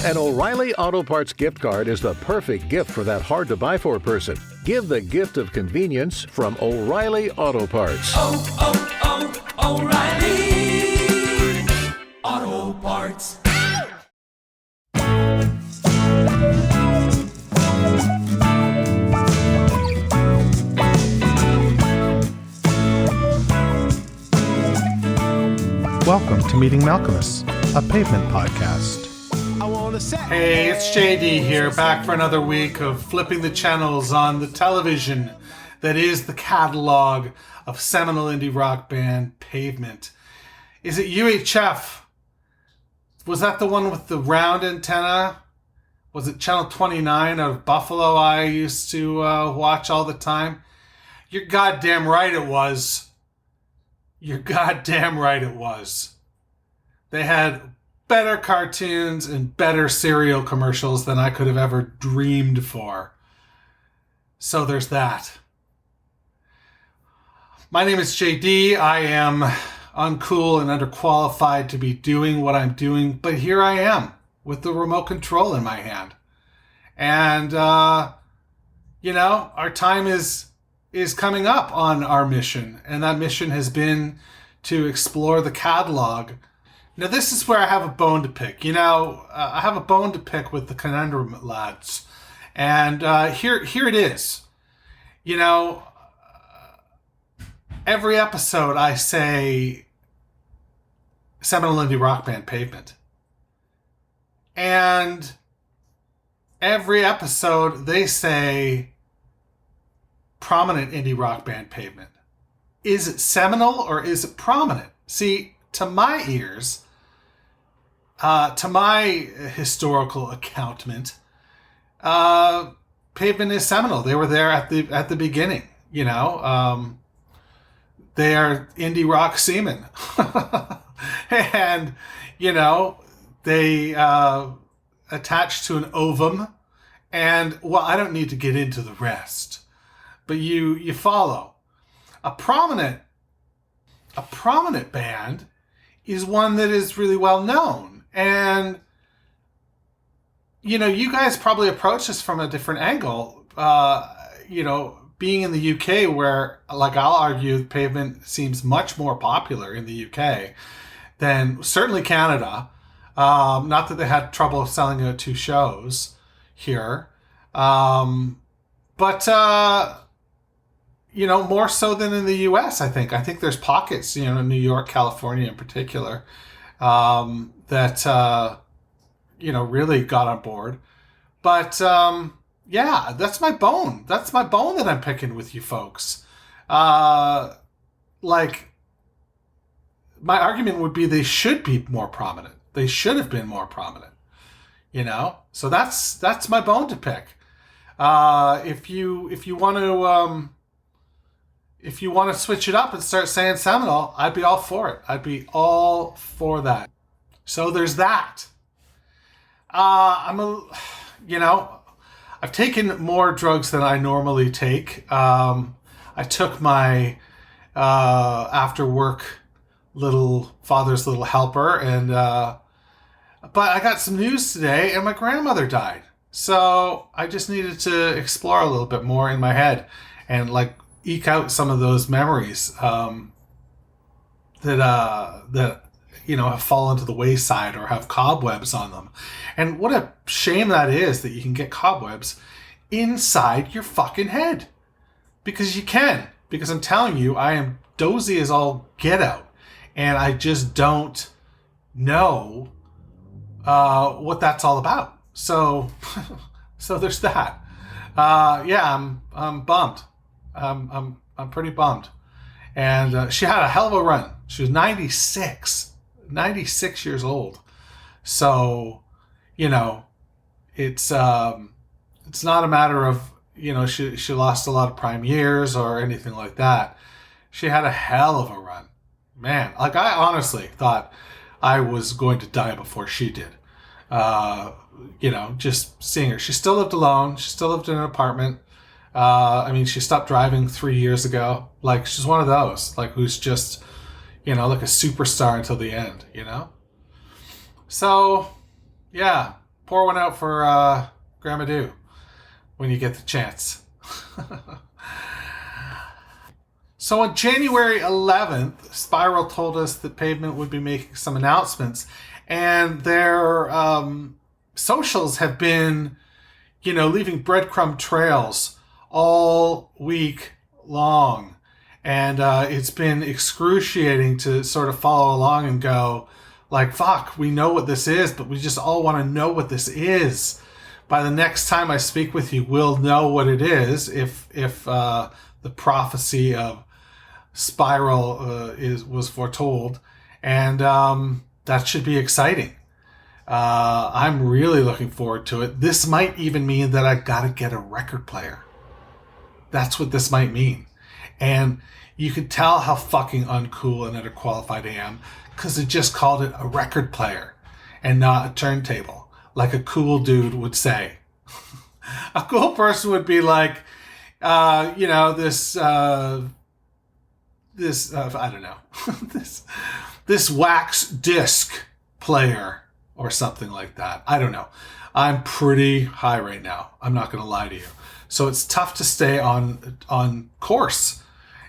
An O'Reilly Auto Parts gift card is the perfect gift for that hard-to-buy-for person. Give the gift of convenience from O'Reilly Auto Parts. O'Reilly Auto Parts. Welcome to Meeting Malcolmus, a pavement podcast. Hey, it's JD here, back for another week of flipping the channels on the television that is the catalog of seminal indie rock band Pavement. Is it UHF? Was that the one with the round antenna? Was it Channel 29 out of Buffalo I used to watch all the time? You're goddamn right it was. You're goddamn right it was. They had better cartoons and better cereal commercials than I could have ever dreamed for. So there's that. My name is JD. I am uncool and underqualified to be doing what I'm doing, but here I am with the remote control in my hand. And, our time is coming up on our mission, and that mission has been to explore the catalog. Now, this is where I have a bone to pick. I have a bone to pick with the Conundrum lads. And here it is. Every episode I say seminal indie rock band Pavement. And every episode they say prominent indie rock band Pavement. Is it seminal or is it prominent? See, to my ears, to my historical accountment, Pavement is seminal. They were there at the beginning. They are indie rock seamen, and they attached to an ovum, and I don't need to get into the rest, but you follow. A prominent band is one that is really well known. And, you guys probably approach this from a different angle, being in the UK where, I'll argue, Pavement seems much more popular in the UK than certainly Canada. Not that they had trouble selling out 2 shows here. But more so than in the US, I think. I think there's pockets, New York, California in particular, that really got on board. But, that's my bone. That's my bone that I'm picking with you folks. My argument would be they should be more prominent. They should have been more prominent, So that's my bone to pick. If you want to switch it up and start saying seminal, I'd be all for it. I'd be all for that. So there's that. I've taken more drugs than I normally take. I took my after work father's little helper, and but I got some news today, and my grandmother died. So I just needed to explore a little bit more in my head and eke out some of those memories that have fallen to the wayside or have cobwebs on them. And what a shame that is, that you can get cobwebs inside your fucking head. Because you can. Because I'm telling you, I am dozy as all get out. And I just don't know what that's all about. So there's that. I'm bummed. I'm pretty bummed. And she had a hell of a run. She was 96 years old. So, it's not a matter of, she lost a lot of prime years or anything like that. She had a hell of a run. Man, I honestly thought I was going to die before she did. Just seeing her. She still lived alone. She still lived in an apartment. She stopped driving 3 years ago. She's one of those, who's just, a superstar until the end, So, yeah, Pour one out for Grandma Do when you get the chance. So on January 11th, Spiral told us that Pavement would be making some announcements, and their socials have been, leaving breadcrumb trails all week long. And it's been excruciating to sort of follow along and go, like, fuck, we know what this is, but we just all want to know what this is. By the next time I speak with you, we'll know what it is if the prophecy of Spiral was foretold, and that should be exciting. I'm really looking forward to it. This might even mean that I gotta get a record player. That's what this might mean. And you could tell how fucking uncool and underqualified I am because it just called it a record player and not a turntable, like a cool dude would say. A cool person would be like, this I don't know, this wax disc player or something like that. I don't know. I'm pretty high right now. I'm not going to lie to you. So it's tough to stay on course.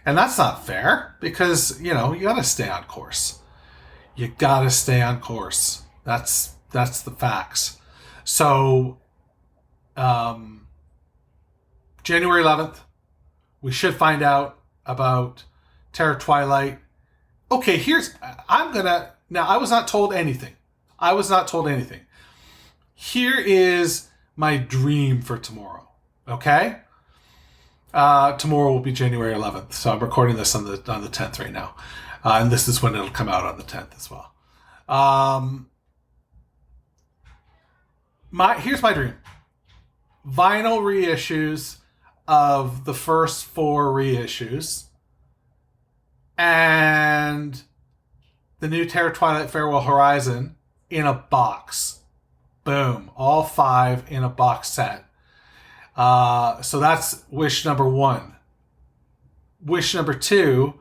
And that's not fair because, you got to stay on course. You got to stay on course. That's the facts. So January 11th, we should find out about Terror Twilight. Okay, now I was not told anything. Here is my dream for tomorrow. Okay? Tomorrow will be January 11th. So I'm recording this on the 10th right now. And this is when it'll come out on the 10th as well. Here's my dream. Vinyl reissues of the first 4 reissues. And the new Terror Twilight Farewell Horizon in a box. Boom. All 5 in a box set. So that's wish number 1. Wish number 2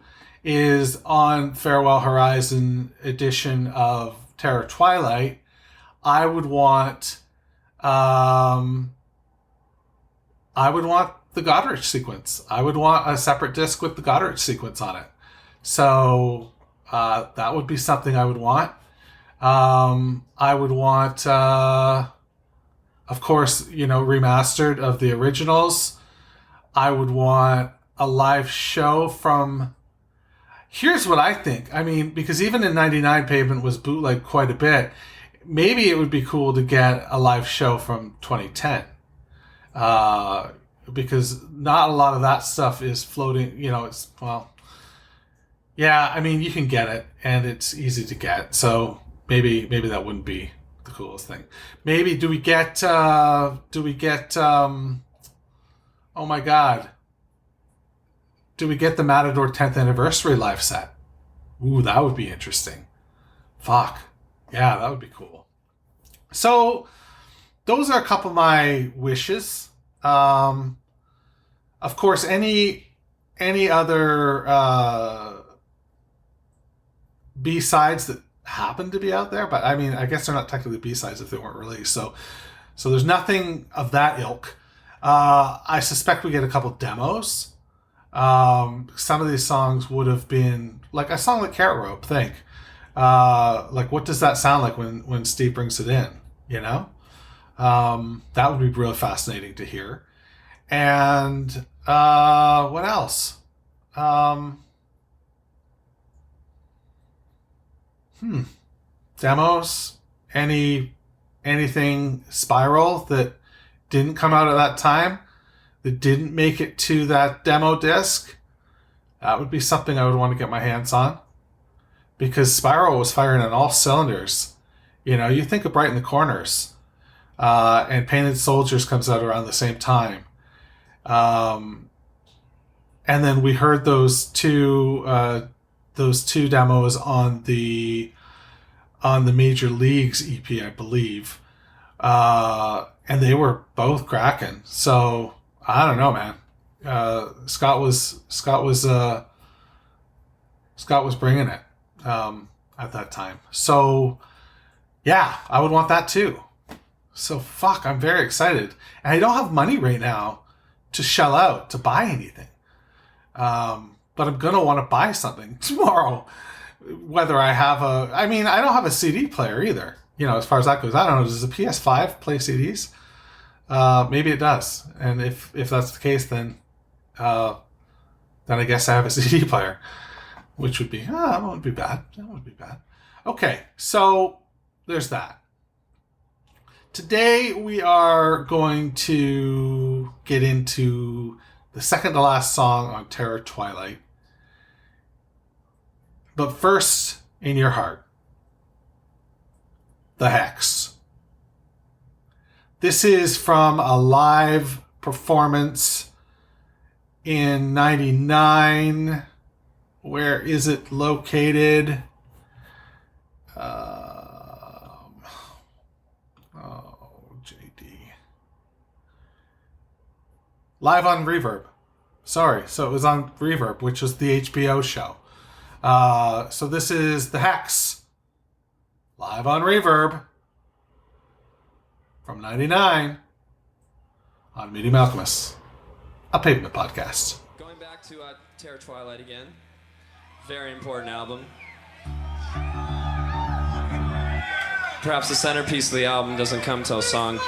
is on Farewell Horizon edition of Terror Twilight. I would want the Godrich sequence. I would want a separate disc with the Godrich sequence on it. So that would be something I would want. I would want, of course, remastered of the originals. I would want a live show from... Here's what I think. I mean, because even in 99, Pavement was bootlegged quite a bit. Maybe it would be cool to get a live show from 2010. Because not a lot of that stuff is floating, yeah, I mean, you can get it, and it's easy to get. So maybe that wouldn't be the coolest thing. Maybe do we get oh my God. Do we get the Matador 10th anniversary live set? Ooh, that would be interesting. Fuck. Yeah, that would be cool. So those are a couple of my wishes. Of course, any other B-sides that happen to be out there, but I mean, I guess they're not technically B-sides if they weren't released. So there's nothing of that ilk. I suspect we get a couple demos. Some of these songs would have been like a song like Carrot Rope. Think, like what does that sound like when Steve brings it in? That would be really fascinating to hear. And what else? Demos? Anything Spiral that didn't come out at that time, that didn't make it to that demo disc? That would be something I would want to get my hands on. Because Spiral was firing on all cylinders. You think of Brighten the Corners. And Painted Soldiers comes out around the same time. And then we heard those two demos on the Major Leagues EP, I believe, and they were both cracking. So I don't know, man. Scott was bringing it at that time. So yeah, I would want that too. So fuck, I'm very excited. And I don't have money right now to shell out to buy anything. But I'm going to want to buy something tomorrow. Whether I have I don't have a CD player either. As far as that goes, I don't know. Does the PS5 play CDs? Maybe it does. And if that's the case, then I guess I have a CD player, which would be, that wouldn't be bad. That wouldn't be bad. Okay, so there's that. Today we are going to get into the second to last song on Terror Twilight. But first, in your heart, the Hexx. This is from a live performance in 99. Where is it located? JD. Live on Reverb. Sorry, so it was on Reverb, which was the HBO show. So this is the Hexx. Live on Reverb. From 99. On Medium Alchemist. A Pavement podcast. Going back to Terror Twilight again. Very important album. Perhaps the centerpiece of the album doesn't come till song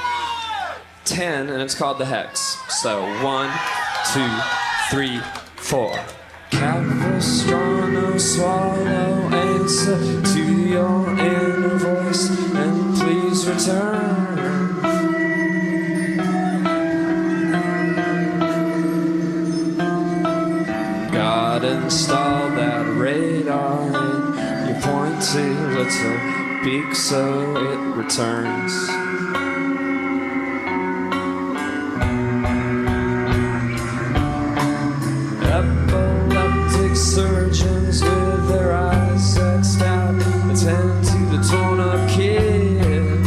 10, and it's called the Hexx. So 1, 2, 3, 4. Capistrano, swallow, answer to your inner voice, and please return. God installed that radar in your pointy little beak so it returns. Epileptic surgeons with their eyes sexed out attend to the torn up kid.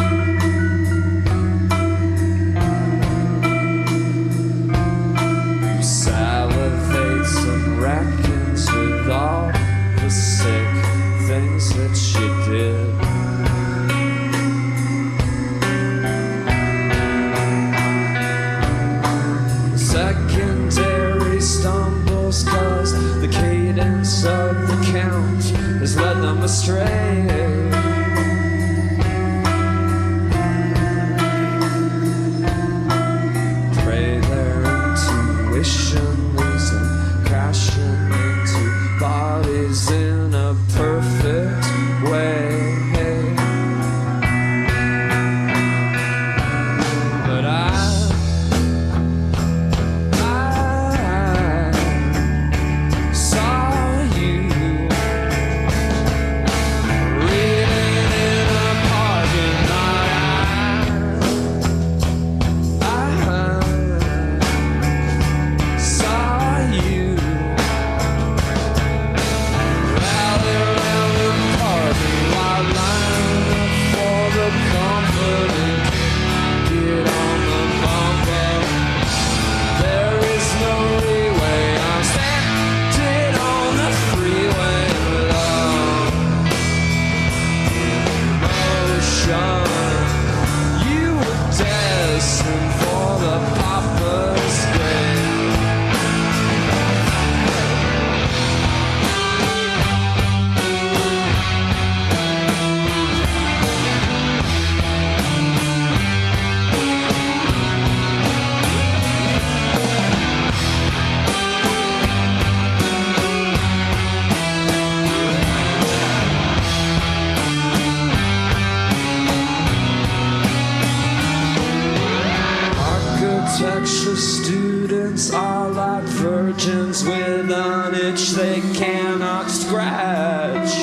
Who salivates and reckons with all the sick things that she did. Secondary stumbles cause the cadence of the count has led them astray. Pray their intuition leads them crashing into bodies in a perfect way. But I saw you reading in a parking lot. I saw you rally around the parking lot, line up for the comforting. Get on the bumper. There is no leeway. I'm standing on the freeway alone. Motion. You were destined for the pauper's grave. Architecture students are like virgins with an itch they cannot scratch.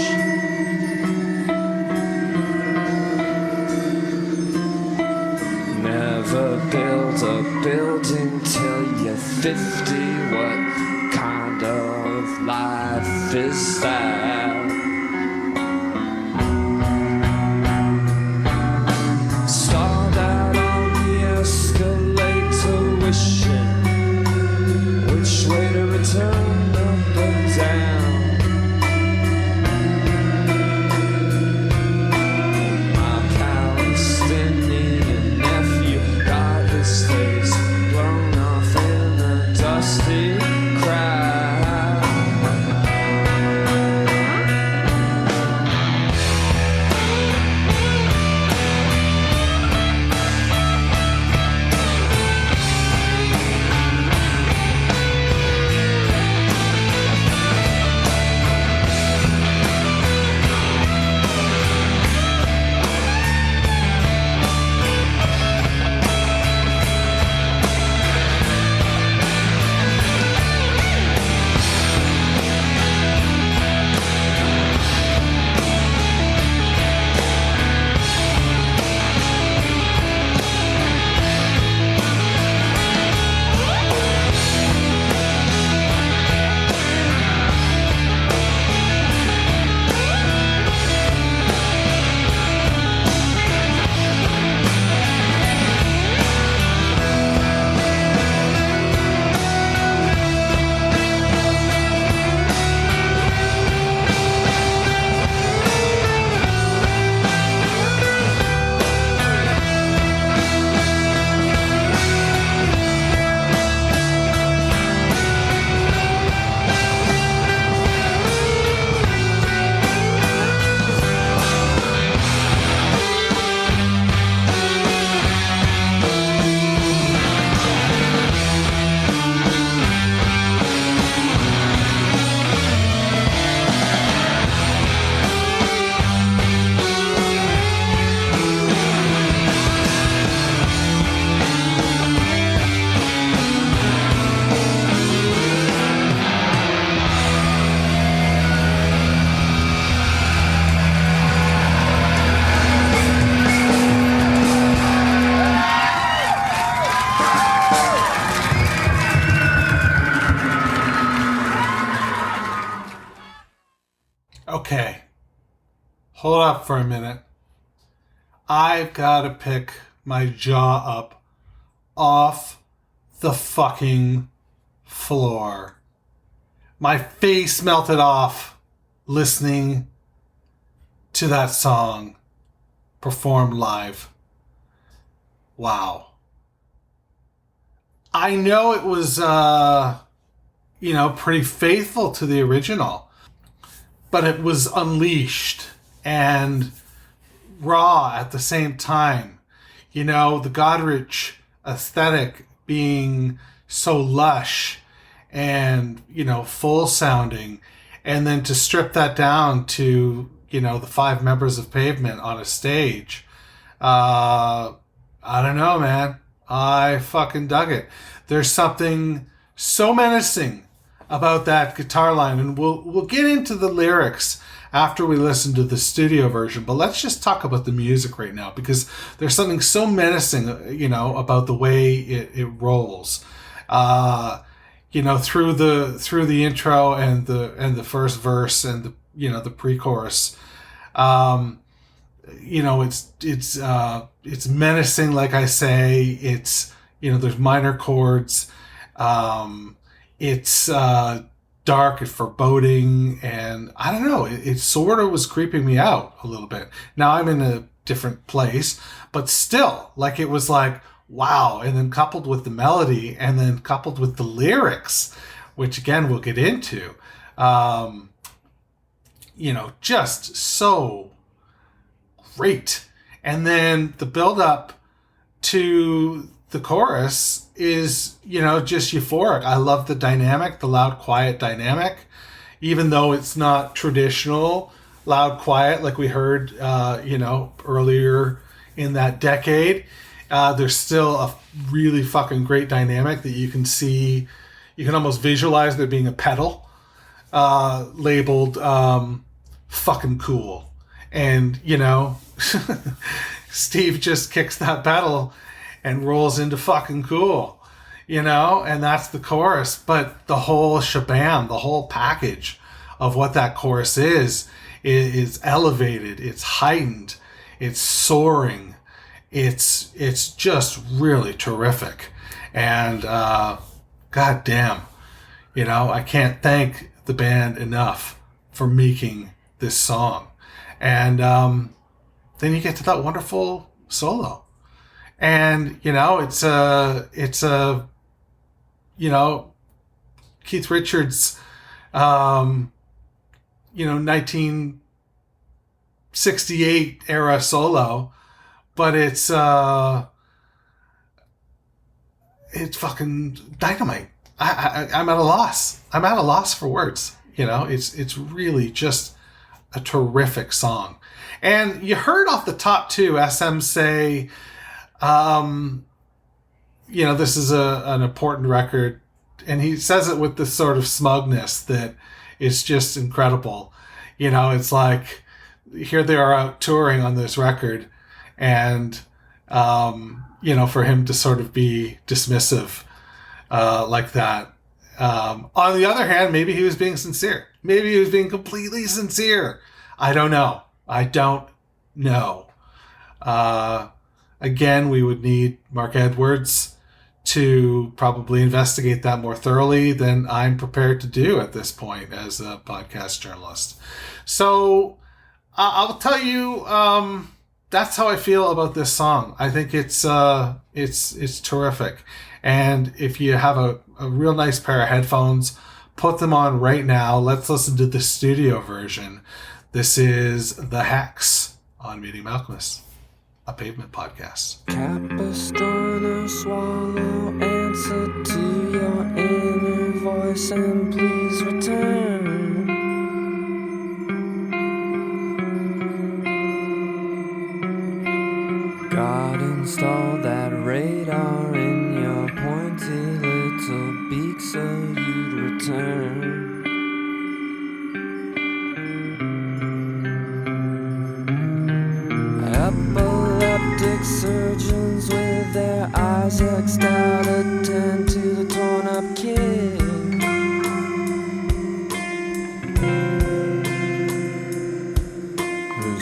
Never build a building till you're 50. What kind of life is that? Start out on the escalator wishing which way to return, up or down. My Palestinian hold up for a minute. I've got to pick my jaw up off the fucking floor. My face melted off listening to that song performed live. Wow. I know it was, pretty faithful to the original, but it was unleashed and raw at the same time. The Godrich aesthetic being so lush and, full sounding, and then to strip that down to, the 5 members of Pavement on a stage. I don't know, man. I fucking dug it. There's something so menacing about that guitar line, and we'll get into the lyrics after we listen to the studio version, but let's just talk about the music right now, because there's something so menacing, about the way it rolls. Through the intro and the first verse and the pre-chorus. It's menacing, like I say. It's, there's minor chords. It's dark and foreboding, and I don't know, it sort of was creeping me out a little bit. Now I'm in a different place, but still, like, it was like, wow. And then coupled with the melody, and then coupled with the lyrics, which again we'll get into, just so great. And then the build up to the chorus is, just euphoric. I love the dynamic, the loud, quiet dynamic, even though it's not traditional loud, quiet like we heard, earlier in that decade. There's still a really fucking great dynamic that you can see. You can almost visualize there being a pedal labeled fucking cool. And, Steve just kicks that pedal and rolls into fucking cool, and that's the chorus. But the whole shebang, the whole package of what that chorus is elevated, it's heightened, it's soaring, it's just really terrific. And god damn, I can't thank the band enough for making this song. And then you get to that wonderful solo. And, it's a Keith Richards, 1968 era solo, but it's fucking dynamite. I'm at a loss. I'm at a loss for words. It's really just a terrific song. And you heard off the top too, SM say, this is an important record, and he says it with this sort of smugness that is just incredible. It's like, here they are out touring on this record, and for him to sort of be dismissive like that. On the other hand, maybe he was being sincere. Maybe he was being completely sincere. I don't know. Again, we would need Mark Edwards to probably investigate that more thoroughly than I'm prepared to do at this point as a podcast journalist. So I'll tell you, that's how I feel about this song. I think it's terrific. And if you have a real nice pair of headphones, put them on right now. Let's listen to the studio version. This is the Hexx on Meeting Malcolmus, a Pavement podcast. Capistrano, swallow, answer to your inner voice and please return. God installed that radar in your pointy little beak so you'd return. Epileptic surgeons with their eyes X'd out attend to the torn up kid. Who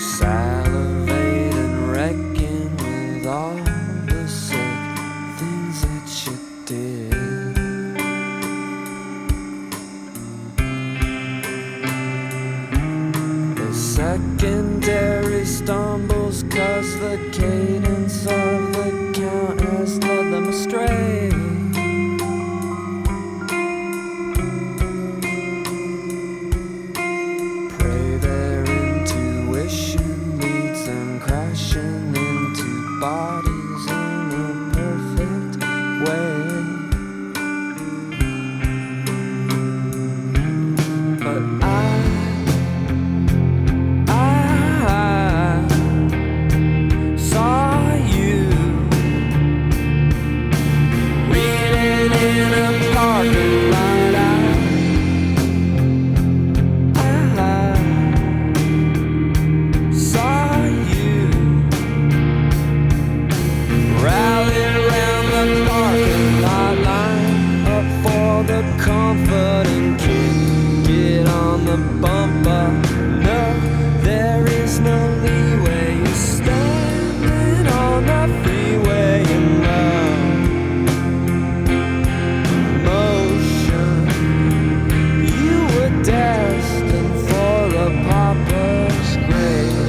parties in a perfect way. But I saw you reading in a parking lot. Comfort and kick it on the bumper. No, there is no leeway. You're standing on the freeway in motion. You were destined for a pauper's grave.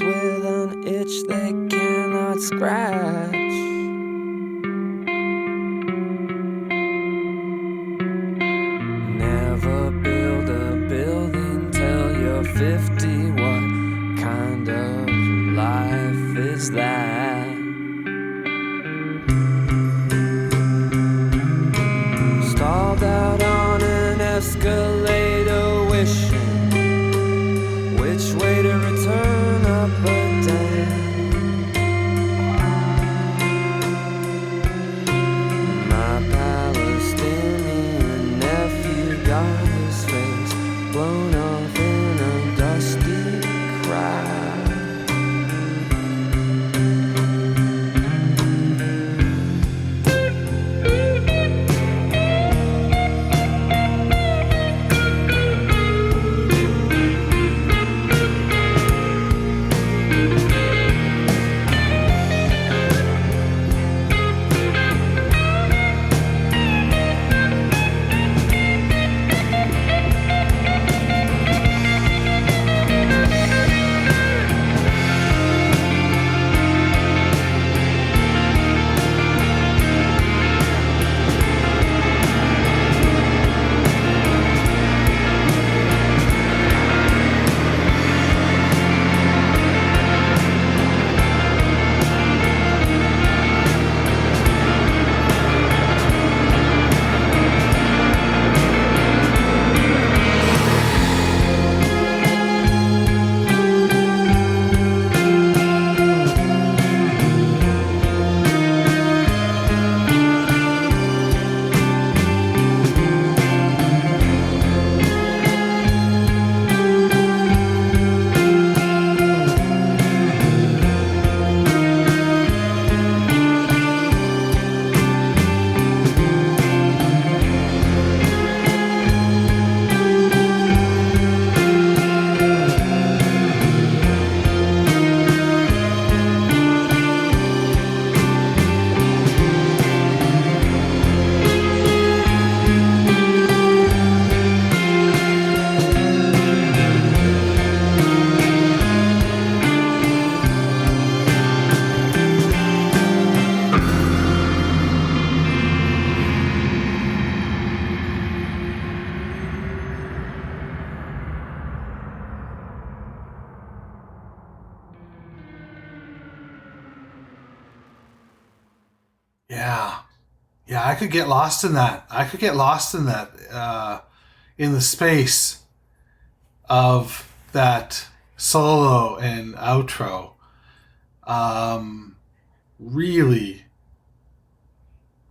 With an itch they cannot scratch. Never build a building till you're 50. What kind of life is that? Stalled out on an escalator, wishing which way to return, up or down. My Palestinian nephew got his face blown off in a dusty crowd. Yeah, I could get lost in that. I could get lost in that, in the space of that solo and outro. Really,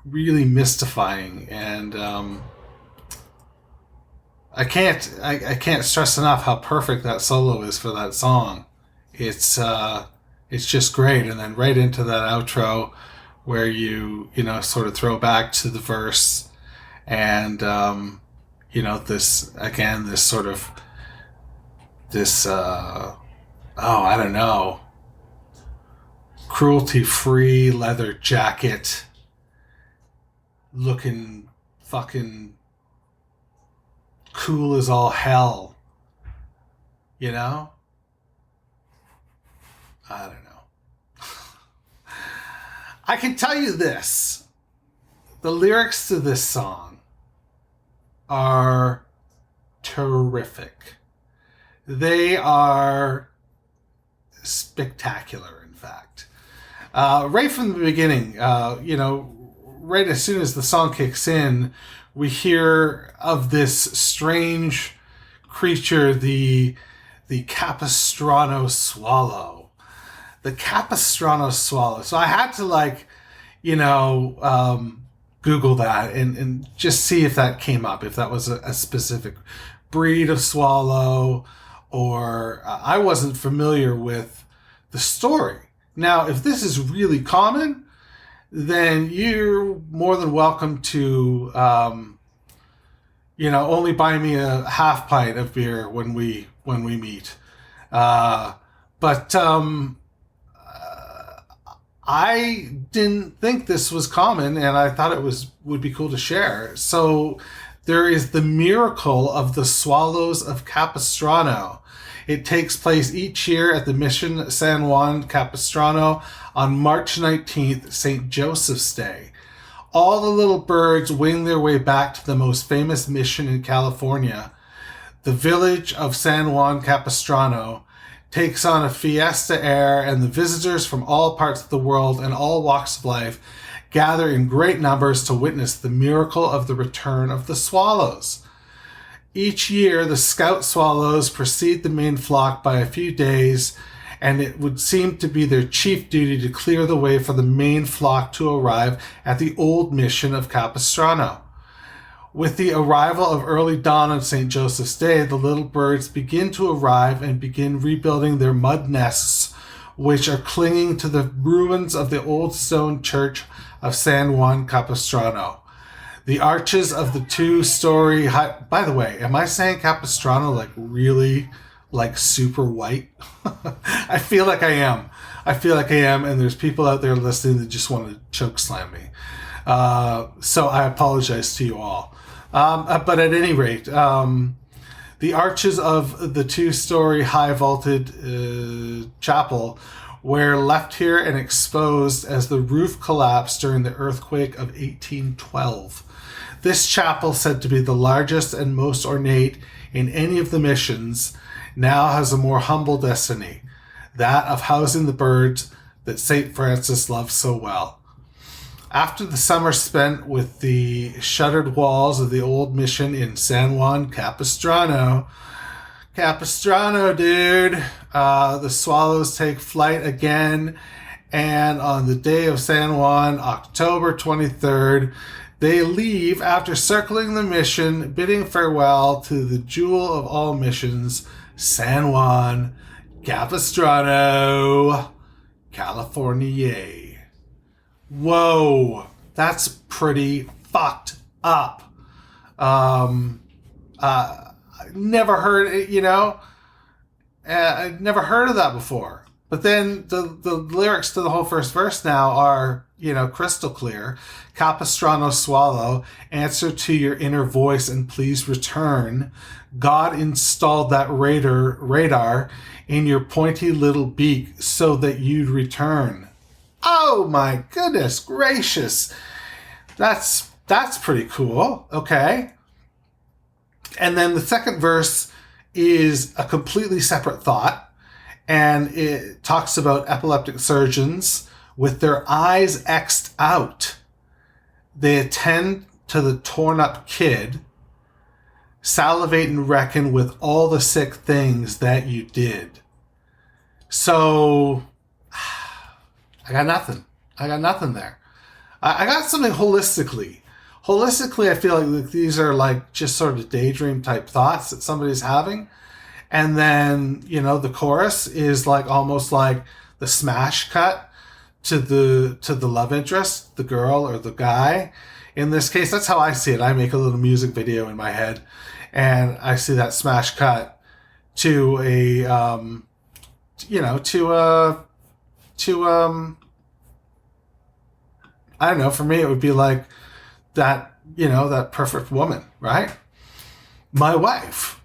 really mystifying, and I can't stress enough how perfect that solo is for that song. It's just great, and then right into that outro, where you sort of throw back to the verse, and this sort of I don't know, cruelty-free leather jacket, looking fucking cool as all hell, you know? I don't know. I can tell you this. The lyrics to this song are terrific. They are spectacular, in fact. Right from the beginning, right as soon as the song kicks in, we hear of this strange creature, the Capistrano swallow. The Capistrano swallow. So I had to Google that and just see if that came up, if that was a specific breed of swallow, or I wasn't familiar with the story. Now, if this is really common, then you're more than welcome to, only buy me a half pint of beer when we meet. But I didn't think this was common, and I thought it would be cool to share. So there is the miracle of the swallows of Capistrano. It takes place each year at the Mission San Juan Capistrano on March 19th, St. Joseph's Day. All the little birds wing their way back to the most famous mission in California. The village of San Juan Capistrano takes on a fiesta air, and the visitors from all parts of the world and all walks of life gather in great numbers to witness the miracle of the return of the swallows. Each year, the scout swallows precede the main flock by a few days, and it would seem to be their chief duty to clear the way for the main flock to arrive at the old mission of Capistrano. With the arrival of early dawn on St. Joseph's Day, the little birds begin to arrive and begin rebuilding their mud nests, which are clinging to the ruins of the old stone church of San Juan Capistrano. The arches of the two-story high... By the way, am I saying Capistrano really super white? I feel like I am. And there's people out there listening that just want to choke slam me. So I apologize to you all. But at any rate, the arches of the two-story high vaulted chapel were left here and exposed as the roof collapsed during the earthquake of 1812. This chapel, said to be the largest and most ornate in any of the missions, now has a more humble destiny, that of housing the birds that St. Francis loved so well. After the summer spent with the shuttered walls of the old mission in San Juan Capistrano, dude, the swallows take flight again, and on the day of San Juan, October 23rd, they leave after circling the mission, bidding farewell to the jewel of all missions, San Juan Capistrano, California. Whoa, that's pretty fucked up. Never heard it, I'd never heard of that before. But then the lyrics to the whole first verse now are, crystal clear. Capistrano swallow, answer to your inner voice and please return. God installed that radar in your pointy little beak so that you'd return. Oh my goodness gracious. That's pretty cool. Okay. And then the second verse is a completely separate thought, and it talks about epileptic surgeons with their eyes X'd out. They attend to the torn up kid, salivate and reckon with all the sick things that you did. So I got nothing there. I got something holistically. Holistically, I feel like these are just sort of daydream type thoughts that somebody's having. And then, the chorus is almost like the smash cut to the love interest, the girl or the guy. In this case, that's how I see it. I make a little music video in my head, and I see that smash cut to I don't know, for me it would be like that, that perfect woman, right? My wife.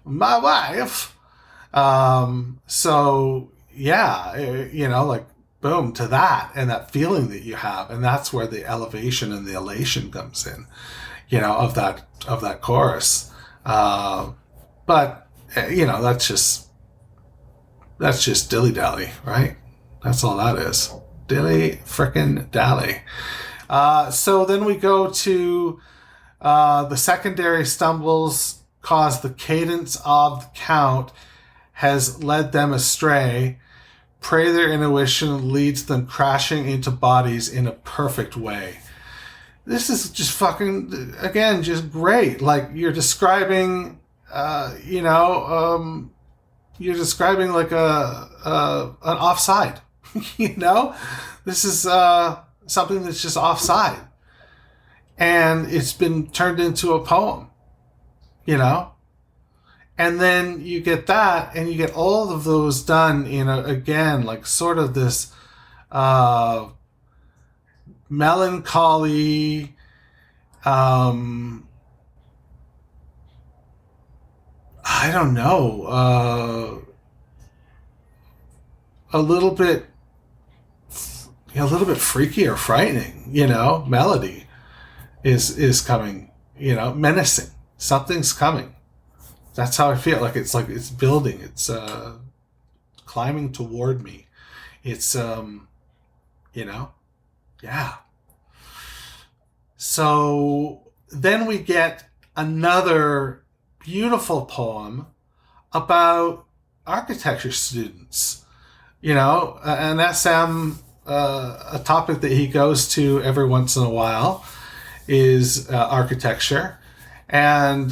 So yeah, like boom to that, and that feeling that you have, and that's where the elevation and the elation comes in, of that chorus. But that's just dilly dally, right? That's all that is. Dilly frickin' dally. So then we go to the secondary stumbles cause the cadence of the count has led them astray. Pray their intuition leads them crashing into bodies in a perfect way. This is just fucking, again, just great. Like you're describing, you're describing like an offside, This is something that's just offside. And it's been turned into a poem, And then you get that, and you get all of those done in again, like sort of this melancholy, I don't know, a little bit freaky or frightening, melody is coming, menacing. Something's coming. That's how I feel. Like it's building. It's climbing toward me. It's yeah. So then we get another beautiful poem about architecture students. An SM, a topic that he goes to every once in a while is architecture. And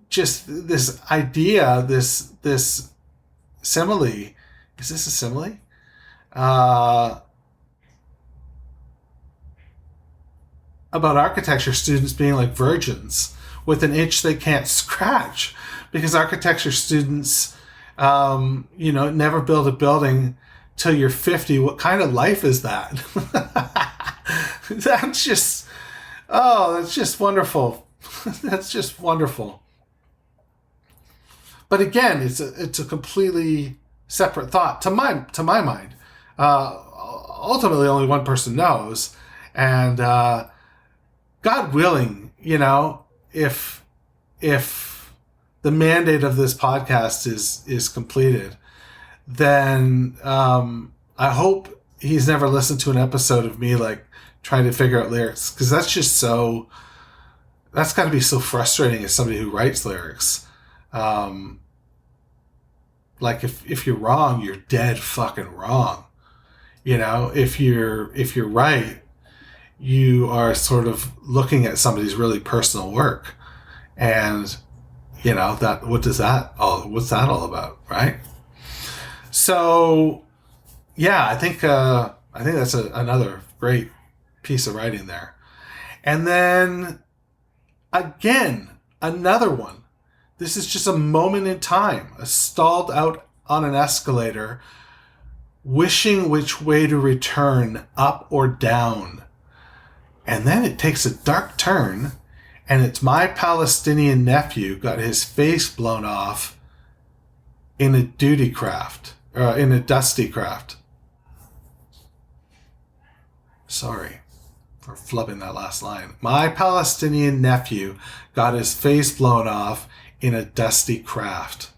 just this idea, this simile. Is this a simile? About architecture students being like virgins with an itch they can't scratch, because architecture students, never build a building till you're 50. What kind of life is that? That's just wonderful. That's just wonderful. But again, it's a completely separate thought to my mind. Ultimately, only one person knows, and God willing, if the mandate of this podcast is completed, then I hope he's never listened to an episode of me like trying to figure out lyrics, because that's got to be so frustrating as somebody who writes lyrics. Like if you're wrong, you're dead fucking wrong. If you're right, you are sort of looking at somebody's really personal work, and what's that all about, right? So yeah, I think that's another great piece of writing there. And then again, another one. This is just a moment in time, stalled out on an escalator, wishing which way to return, up or down. And then it takes a dark turn, and it's my Palestinian nephew got his face blown off in a dusty craft. Sorry for flubbing that last line. My Palestinian nephew got his face blown off in a dusty craft.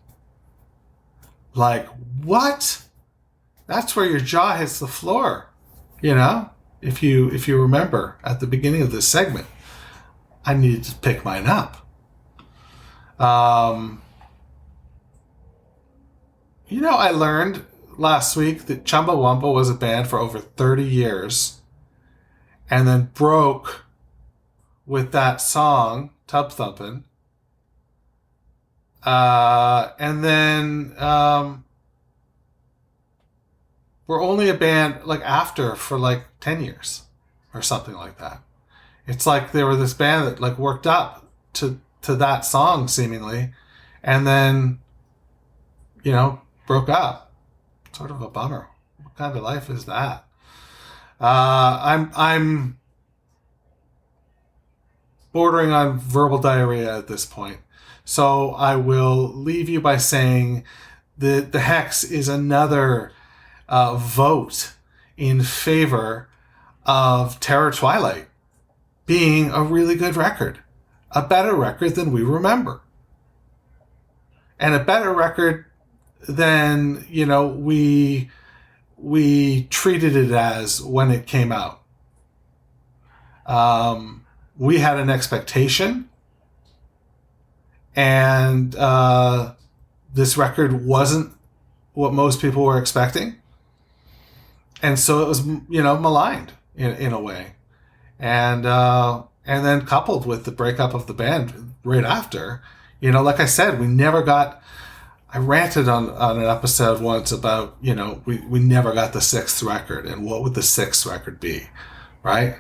Like, what? That's where your jaw hits the floor, if you remember at the beginning of this segment. I needed to pick mine up. I learned last week that Chumbawamba was a band for over 30 years and then broke with that song, Tub Thumpin'. And then we're only a band like after for like 10 years or something like that. It's like they were this band that like worked up to that song seemingly, and then broke up. Sort of a bummer. What kind of life is that? I'm bordering on verbal diarrhea at this point. So I will leave you by saying that the Hexx is another vote in favor of Terror Twilight being a really good record. A better record than we remember. And a better record than, we treated it as when it came out. We had an expectation, and this record wasn't what most people were expecting. And so it was, maligned in a way. And then coupled with the breakup of the band right after, like I said, I ranted on an episode once about, we never got the sixth record, and what would the sixth record be, right?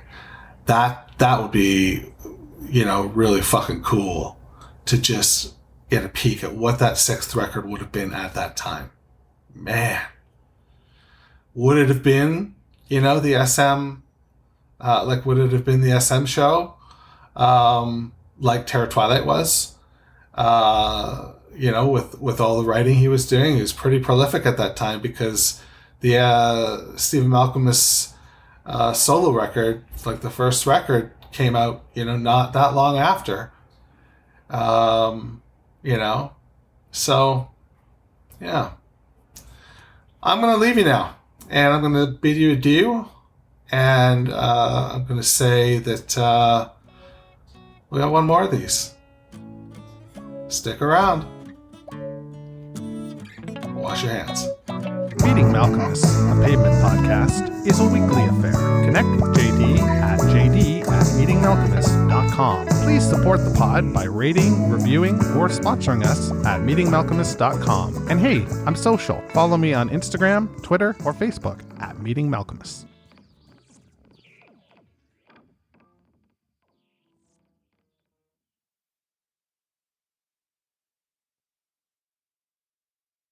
That would be, really fucking cool to just get a peek at what that sixth record would have been at that time. Man. Would it have been, the SM, would it have been the SM show, like Terror Twilight was? With all the writing he was doing, he was pretty prolific at that time, because the Stephen Malcolmus solo record, like the first record, came out, not that long after. So, yeah. I'm going to leave you now, and I'm going to bid you adieu, and I'm going to say that we got one more of these. Stick around. Wash your hands. Meeting Malcolmus, a Pavement podcast, is a weekly affair. Connect with JD at jd@meetingmalcolmus.com. Please support the pod by rating, reviewing, or sponsoring us at meetingmalcolmus.com. And hey, I'm social. Follow me on Instagram, Twitter, or Facebook at Meeting Malcolmus.